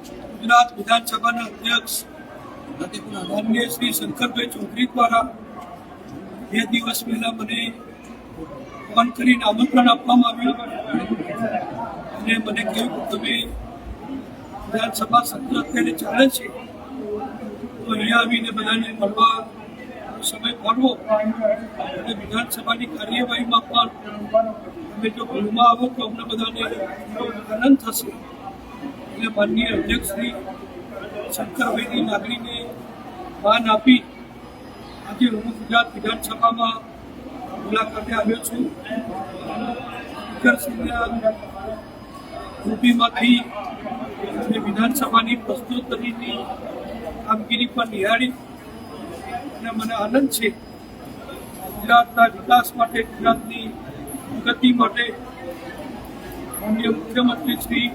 ગુજરાત વિધાનસભાના અધ્યક્ષ માનનીય શ્રી શંકરભાઈ ચૌધરી દ્વારા 2 દિવસ પહેલા મને ફોન કરીને આમંત્રણ આપવામાં આવ્યું અને મને કહ્યું કે તમે વિધાનસભા સત્ર અત્યારે ચાલે છે તો અહીંયા આવીને બધાને મળવા સમય ફાળવો અને વિધાનસભાની કાર્યવાહીમાં પણ તમે જો ભૂલમાં આવો તો અમને બધાને આનંદ થશે. એટલે માનનીય અધ્યક્ષ શ્રી શંકરભાઈની લાગણીને માન આપી આજે હું ગુજરાત વિધાનસભામાં મુલાકાતે આવ્યો છું. સ્પીકરશ્રીના રૂપીમાંથી અને વિધાનસભાની પ્રશ્નોત્તરીની કામગીરી પર નિહાળી અને મને આનંદ છે ગુજરાતના વિકાસ માટે, ગુજરાતની પ્રગતિ માટે માનનીય મુખ્યમંત્રી શ્રી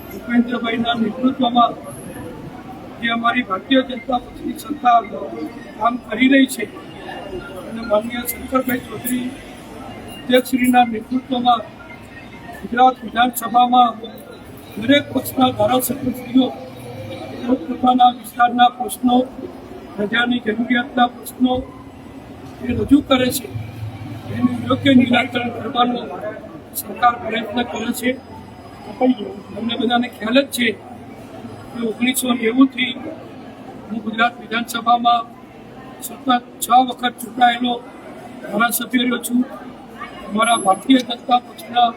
ભૂપેન્દ્રભાઈના નેતૃત્વમાં જે અમારી ભારતીય જનતા પક્ષની સરકાર કામ કરી રહી છે અને માનનીય શંકરભાઈ ચૌધરી અધ્યક્ષશ્રીના નેતૃત્વમાં ગુજરાત વિધાનસભામાં દરેક પક્ષના ધારાસભ્યશ્રીઓ પોતપોતાના વિસ્તારના પ્રશ્નો, પ્રજાની જરૂરિયાતના પ્રશ્નો એ રજૂ કરે છે. એનું યોગ્ય નિરાકરણ કરવાનો સરકાર પ્રયત્ન કરે છે. અમને બધાને ખ્યાલ જ છે કે 1990થી હું ગુજરાત વિધાનસભામાં સતત 6 વખત ચૂંટાયેલો ધારાસભ્ય રહ્યો છું. અમારા ભારતીય જનતા પક્ષના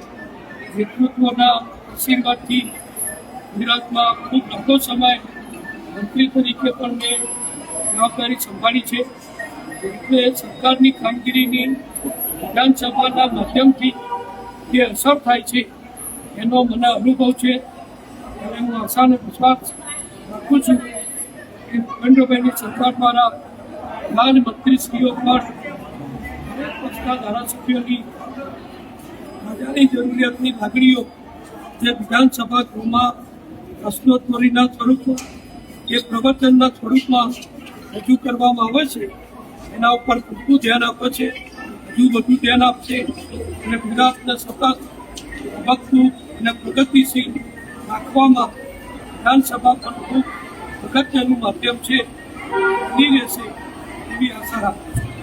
નેતૃત્વના આશીર્વાદથી ગુજરાતમાં ખૂબ લાંબો સમય મંત્રી તરીકે પણ મેં જવાબદારી સંભાળી છે. એટલે સરકારની કામગીરીની વિધાનસભાના માધ્યમથી જે અસર થાય છે એનો મને અનુભવ છે અને હું આશાનો વિશ્વાસ રાખું છું કે ભૂપેન્દ્રભાઈની સરકાર દ્વારા તમામ મંત્રીશ્રીઓ પર દરેક પક્ષના ધારાસભ્યોની પ્રજાની જરૂરિયાતની લાગણીઓ જે વિધાનસભા ગૃહમાં પ્રશ્નોત્તરીના સ્વરૂપમાં જે પ્રવચનના સ્વરૂપમાં રજૂ કરવામાં આવે છે એના ઉપર પૂરતું ધ્યાન આપે છે, હજુ બધું ધ્યાન આપશે અને ગુજરાતને સતત પ્રગતું અને પ્રગતિશીલ રાખવામાં વિધાનસભા પણ ખૂબ અગત્યનું માધ્યમ છે, બની રહેશે એવી આશા રાખું છું.